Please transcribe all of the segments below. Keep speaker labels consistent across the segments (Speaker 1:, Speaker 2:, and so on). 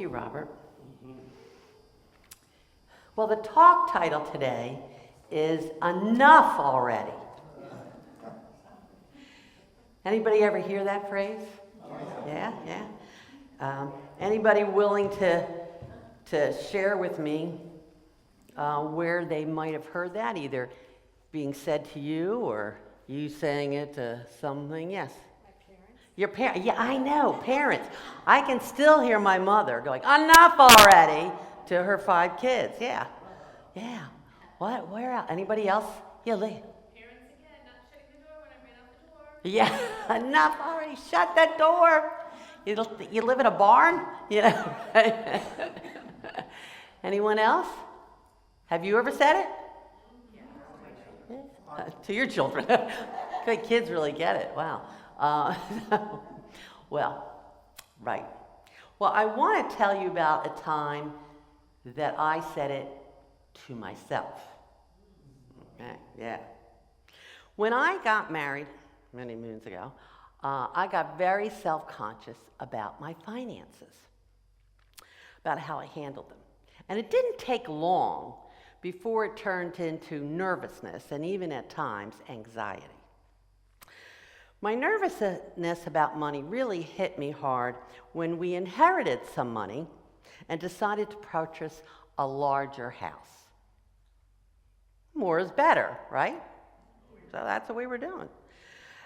Speaker 1: you, Robert. Well, the talk title today is Enough Already. Anybody ever hear that phrase? Yeah. Anybody willing to share with me where they might have heard that, either being said to you or you saying it to something? Yes. Your parents? Yeah, I know, parents. I can still hear my mother going, enough already, to her 5 kids. Yeah. What? Where else? Anybody else? Yeah, Lee.
Speaker 2: Parents again, not shutting the door when I ran out the door.
Speaker 1: Yeah, enough already. Shut that door. You live in a barn? You know. Anyone else? Have you ever said it? Yeah. To your children. Good, kids really get it. Wow. Right. Well, I want to tell you about a time that I said it to myself. Okay, yeah. When I got married many moons ago, I got very self-conscious about my finances, about how I handled them. And it didn't take long before it turned into nervousness and even at times anxiety. My nervousness about money really hit me hard when we inherited some money and decided to purchase a larger house. More is better, right? So that's what we were doing.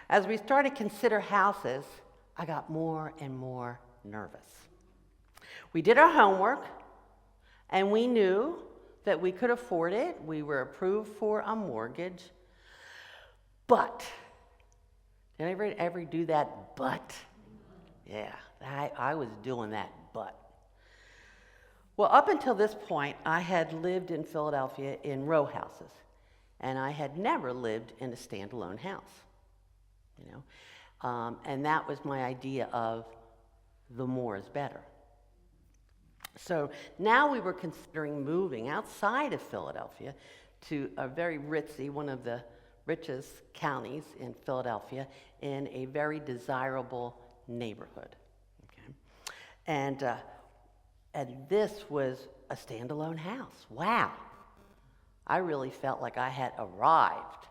Speaker 1: As we started to consider houses, I got more and more nervous. We did our homework, and we knew that we could afford it. We were approved for a mortgage. But, did anybody ever do that but? Yeah, I was doing that but. Well, up until this point, I had lived in Philadelphia in row houses, and I had never lived in a standalone house, you know. And that was my idea of the more is better. So now we were considering moving outside of Philadelphia to a very ritzy, one of the richest counties in Philadelphia, in a very desirable neighborhood. Okay? And this was a standalone house. Wow. I really felt like I had arrived,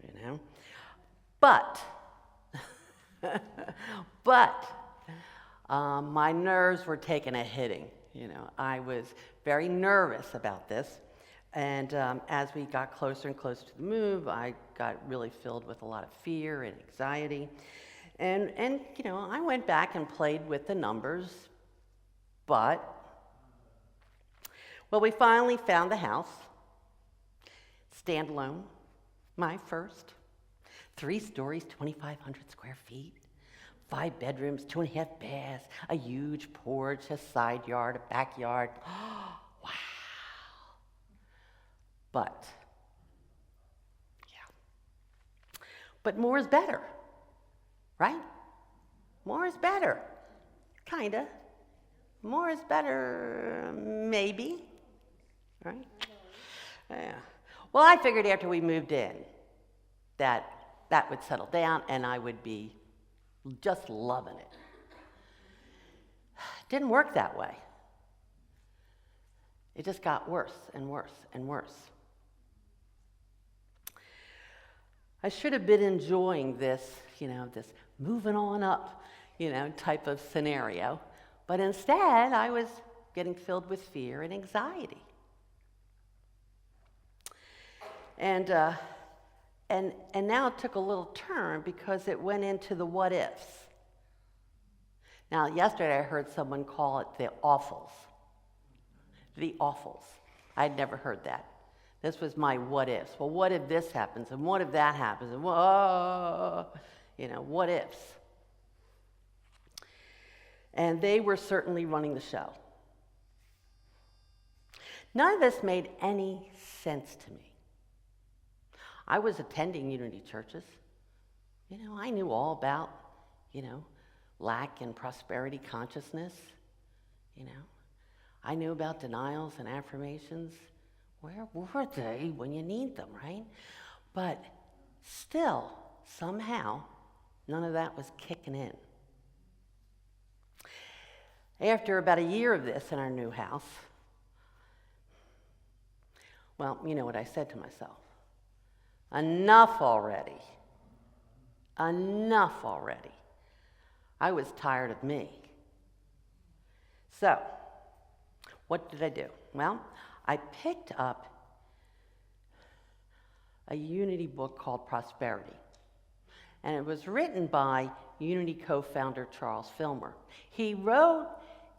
Speaker 1: you know. But my nerves were taking a hitting. You know, I was very nervous about this. And as we got closer and closer to the move, I got really filled with a lot of fear and anxiety. And you know, I went back and played with the numbers. But, well, we finally found the house. Standalone, my first. 3 stories, 2,500 square feet. 5 bedrooms, 2.5 baths, a huge porch, a side yard, a backyard. Wow. But more is better, right? More is better, kinda. More is better, maybe, right? Yeah. Well, I figured after we moved in that would settle down and I would be just loving it. Didn't work that way. It just got worse and worse and worse. I should have been enjoying this, you know, this moving on up, you know, type of scenario. But instead, I was getting filled with fear and anxiety. And now it took a little turn because it went into the what ifs. Now, yesterday I heard someone call it the awfuls. The awfuls. I'd never heard that. This was my what ifs. Well, what if this happens? And what if that happens? And whoa, you know, what ifs. And they were certainly running the show. None of this made any sense to me. I was attending Unity churches. You know, I knew all about, you know, lack and prosperity consciousness. You know, I knew about denials and affirmations. Where were they when you need them, right? But still, somehow, none of that was kicking in. After about a year of this in our new house, well, you know what I said to myself. Enough already. Enough already. I was tired of me. So, what did I do? Well, I picked up a Unity book called Prosperity. And it was written by Unity co-founder Charles Fillmore. He wrote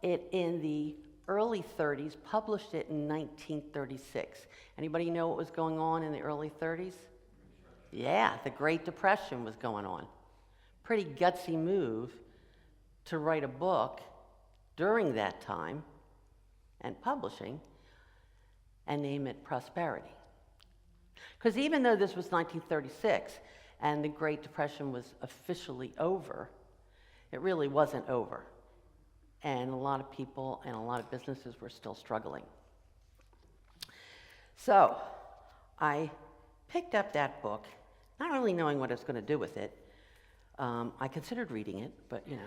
Speaker 1: it in the early 30s, published it in 1936. Anybody know what was going on in the early 30s? Yeah, the Great Depression was going on. Pretty gutsy move to write a book during that time and publishing and name it Prosperity. Because even though this was 1936 and the Great Depression was officially over, it really wasn't over. And a lot of people and a lot of businesses were still struggling. So I picked up that book, not really knowing what I was going to do with it. I considered reading it, but you know.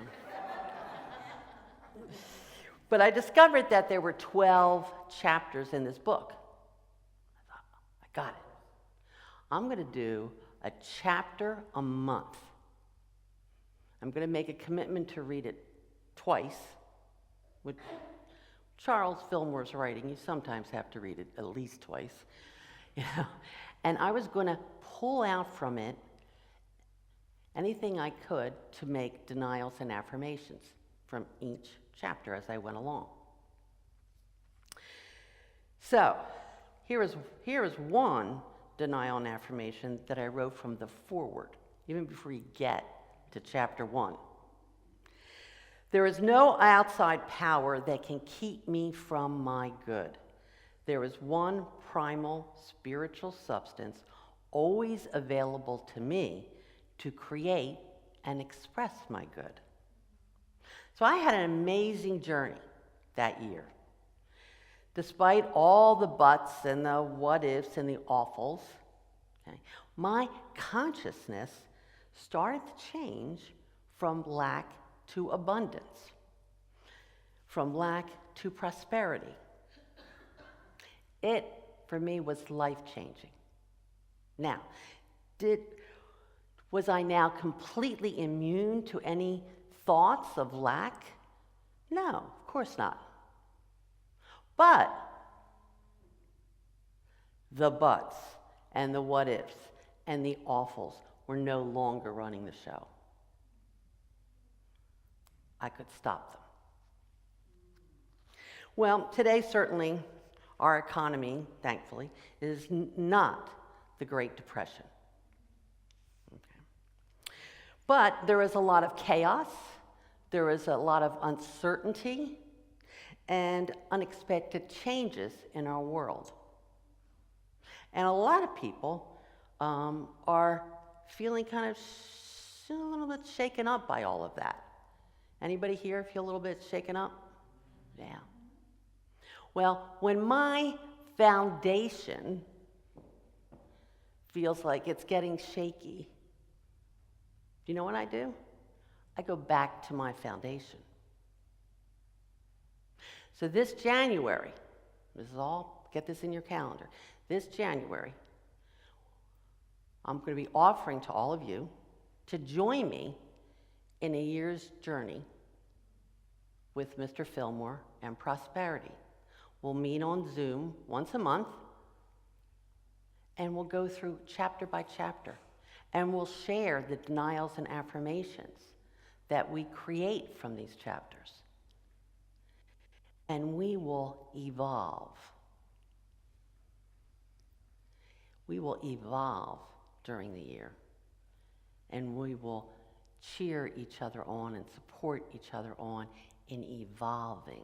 Speaker 1: But I discovered that there were 12 chapters in this book. I thought, I got it. I'm going to do a chapter a month. I'm going to make a commitment to read it twice. With Charles Fillmore's writing, you sometimes have to read it at least twice. You know? And I was going to pull out from it anything I could to make denials and affirmations from each chapter as I went along. So, here is one denial and affirmation that I wrote from the foreword, even before you get to chapter 1. There is no outside power that can keep me from my good. There is one primal spiritual substance always available to me to create and express my good. So I had an amazing journey that year. Despite all the buts and the what-ifs and the awfuls, okay, my consciousness started to change from lack to abundance, from lack to prosperity. It, for me, was life-changing. Now, was I now completely immune to any thoughts of lack? No, of course not. But the buts and the what-ifs and the awfuls were no longer running the show. I could stop them. Well, today certainly our economy, thankfully, is not the Great Depression. Okay. But there is a lot of chaos, there is a lot of uncertainty, and unexpected changes in our world. And a lot of people are feeling kind of a little bit shaken up by all of that. Anybody here feel a little bit shaken up? Yeah. Well, when my foundation feels like it's getting shaky, do you know what I do? I go back to my foundation. So this January, get this in your calendar, this January, I'm going to be offering to all of you to join me in a year's journey with Mr. Fillmore and Prosperity. We'll meet on Zoom once a month, and we'll go through chapter by chapter, and we'll share the denials and affirmations that we create from these chapters. And we will evolve. We will evolve during the year, and we will cheer each other on and support each other on in evolving,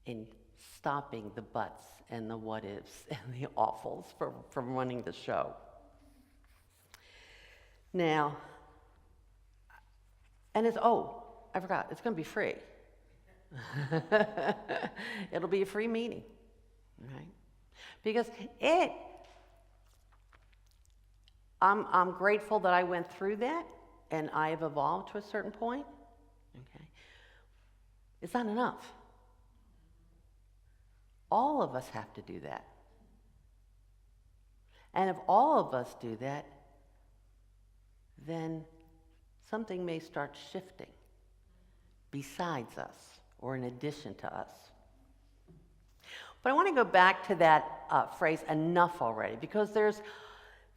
Speaker 1: in stopping the buts and the what-ifs and the awfuls from running the show. Now, and I forgot, it's going to be free. It'll be a free meeting, right? Because I'm grateful that I went through that and I have evolved to a certain point. is not enough. All of us have to do that. And if all of us do that, then something may start shifting besides us or in addition to us. But I want to go back to that phrase, enough already, because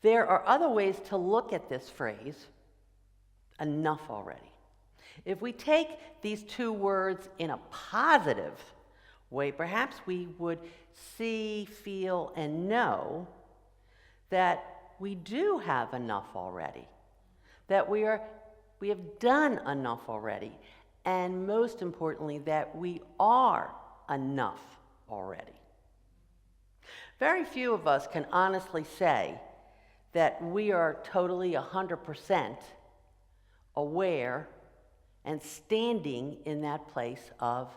Speaker 1: there are other ways to look at this phrase, enough already. If we take these two words in a positive way, perhaps we would see, feel, and know that we do have enough already, that we have done enough already, and most importantly, that we are enough already. Very few of us can honestly say that we are totally 100% aware and standing in that place of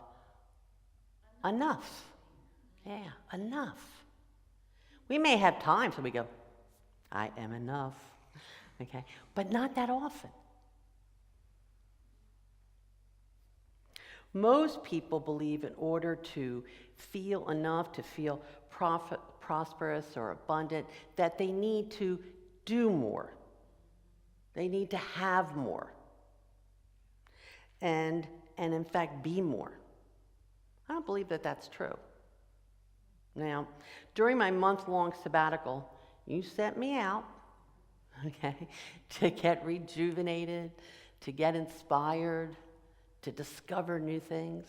Speaker 1: enough. Yeah, enough. We may have times when we go, I am enough, okay? But not that often. Most people believe in order to feel enough, to feel prosperous or abundant, that they need to do more. They need to have more. And in fact, be more. I don't believe that that's true. Now, during my month-long sabbatical, you sent me out, okay, to get rejuvenated, to get inspired, to discover new things.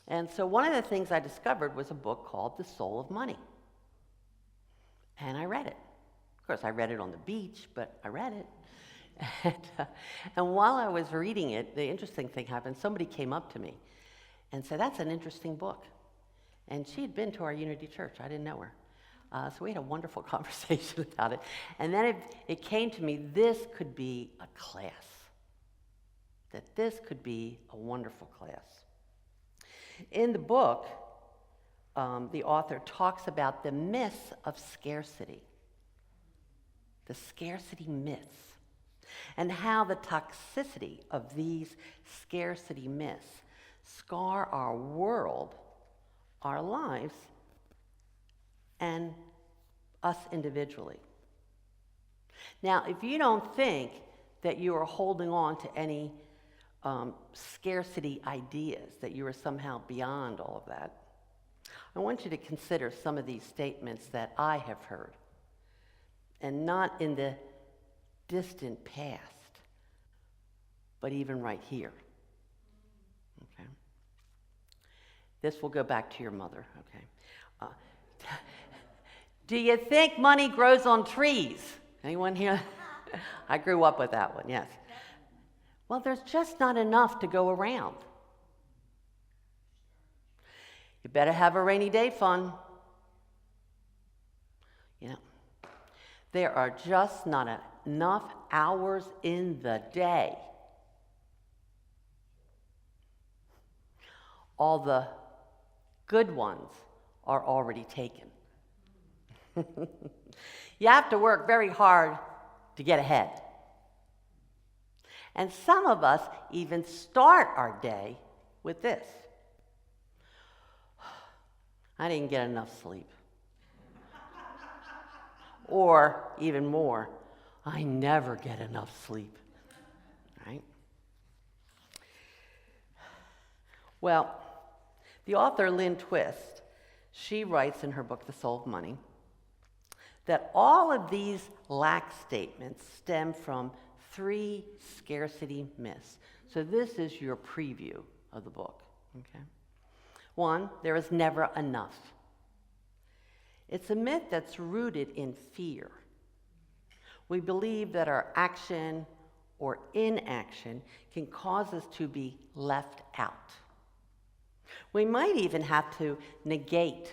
Speaker 1: And so one of the things I discovered was a book called The Soul of Money. And I read it. Of course, I read it on the beach, but I read it. And while I was reading it, the interesting thing happened. Somebody came up to me and said, that's an interesting book. And she had been to our Unity Church. I didn't know her. So we had a wonderful conversation about it. And then it came to me, this could be a class. That this could be a wonderful class. In the book, the author talks about the myths of scarcity. The scarcity myths. And how the toxicity of these scarcity myths scar our world, our lives, and us individually. Now, if you don't think that you are holding on to any scarcity ideas, that you are somehow beyond all of that, I want you to consider some of these statements that I have heard, and not in the distant past, but even right here. Okay? This will go back to your mother, okay? Do you think money grows on trees? Anyone here? I grew up with that one, yes. Well, there's just not enough to go around. You better have a rainy day fund. You know, there are just not enough hours in the day. All the good ones are already taken. You have to work very hard to get ahead. And some of us even start our day with this. I didn't get enough sleep. Or even more, I never get enough sleep. Right? Well, the author Lynn Twist, she writes in her book, The Soul of Money, that all of these lack statements stem from 3 scarcity myths. So this is your preview of the book. Okay. 1, there is never enough. It's a myth that's rooted in fear. We believe that our action or inaction can cause us to be left out. We might even have to negate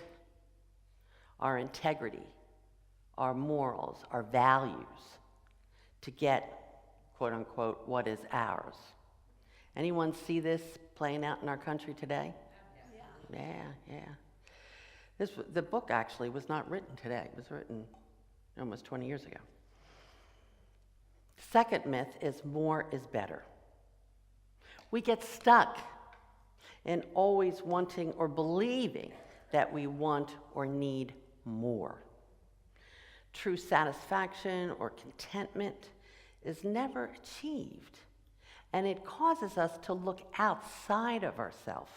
Speaker 1: our integrity, our morals, our values to get, quote unquote, what is ours. Anyone see this playing out in our country today? Yeah. The book actually was not written today. It was written almost 20 years ago. Second myth is more is better. We get stuck and always wanting or believing that we want or need more. True satisfaction or contentment is never achieved, and it causes us to look outside of ourselves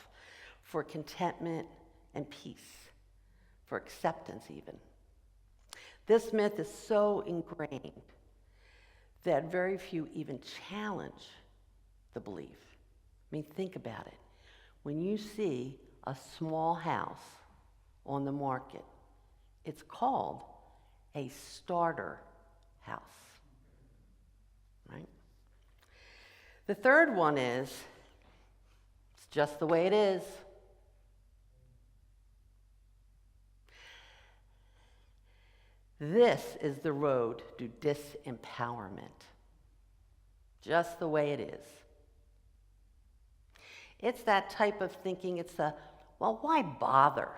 Speaker 1: for contentment and peace, for acceptance even. This myth is so ingrained that very few even challenge the belief. I mean, think about it. When you see a small house on the market, it's called a starter house, right? The third one is, it's just the way it is. This is the road to disempowerment. Just the way it is. It's that type of thinking, it's a, well, why bother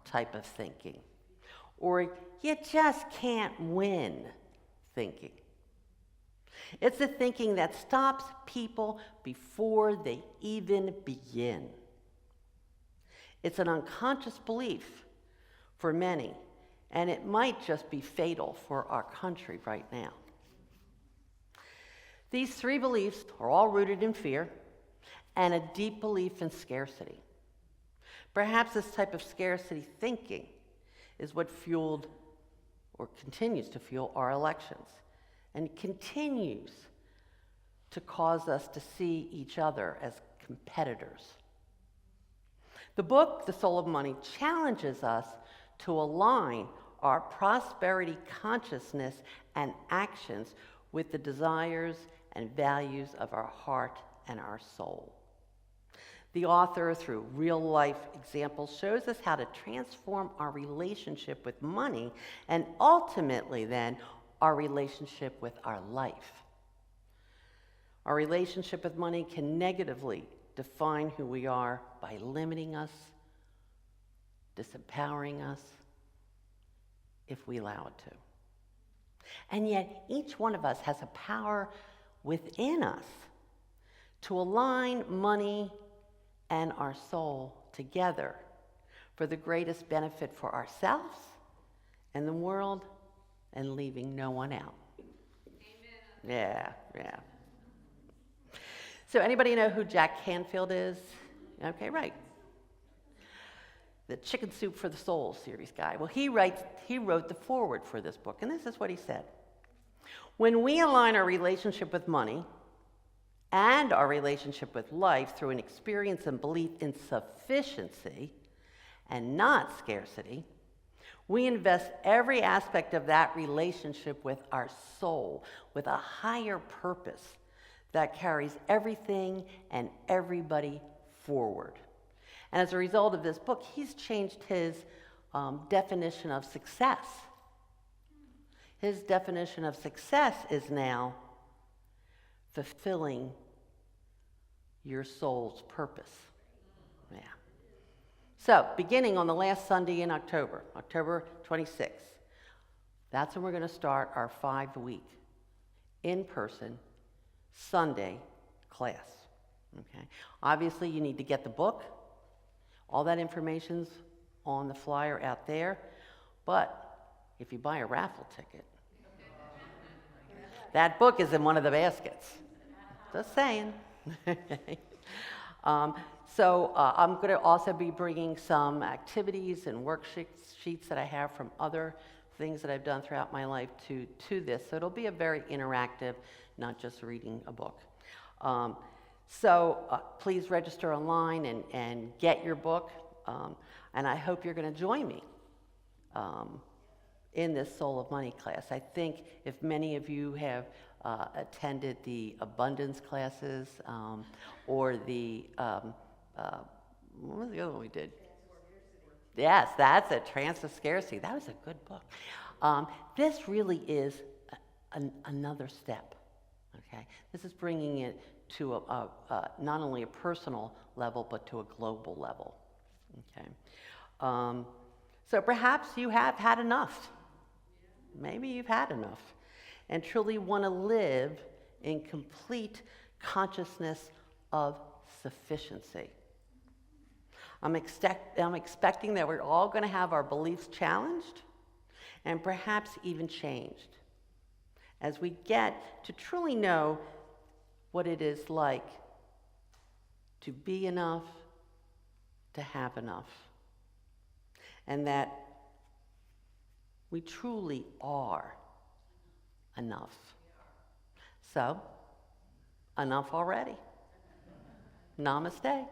Speaker 1: type of thinking. Or you just can't win thinking. It's the thinking that stops people before they even begin. It's an unconscious belief for many, and it might just be fatal for our country right now. These three beliefs are all rooted in fear and a deep belief in scarcity. Perhaps this type of scarcity thinking is what fueled or continues to fuel our elections and continues to cause us to see each other as competitors. The book, The Soul of Money, challenges us to align our prosperity consciousness and actions with the desires and values of our heart and our soul. The author, through real-life examples, shows us how to transform our relationship with money and ultimately then our relationship with our life. Our relationship with money can negatively define who we are by limiting us, disempowering us, if we allow it to. And yet, each one of us has a power within us to align money and our soul together for the greatest benefit for ourselves and the world, and leaving no one out. Amen. Yeah. So anybody know who Jack Canfield is? Okay, right. The Chicken Soup for the Soul series guy. Well, he wrote the foreword for this book, and this is what he said. When we align our relationship with money and our relationship with life through an experience and belief in sufficiency and not scarcity, we invest every aspect of that relationship with our soul, with a higher purpose that carries everything and everybody forward. And as a result of this book, he's changed his definition of success. His definition of success is now fulfilling your soul's purpose. Yeah. So, beginning on the last Sunday in October, October 26th, that's when we're going to start our 5-week in-person Sunday class. Okay. Obviously, you need to get the book. All that information's on the flyer out there. But if you buy a raffle ticket, that book is in one of the baskets. Just saying. So I'm going to also be bringing some activities and worksheets that I have from other things that I've done throughout my life to this. So it'll be a very interactive, not just reading a book. So please register online and get your book. And I hope you're going to join me in this Soul of Money class. I think if many of you have attended the abundance classes or the, what was the other one we did? Yes, that's it, Transfer Scarcity. That was a good book. This really is another step, okay? This is bringing it to not only a personal level, but to a global level, okay? So perhaps you have had enough. Maybe you've had enough and truly want to live in complete consciousness of sufficiency. I'm expecting that we're all going to have our beliefs challenged and perhaps even changed as we get to truly know what it is like to be enough, to have enough, and that we truly are enough. So, enough already. Namaste.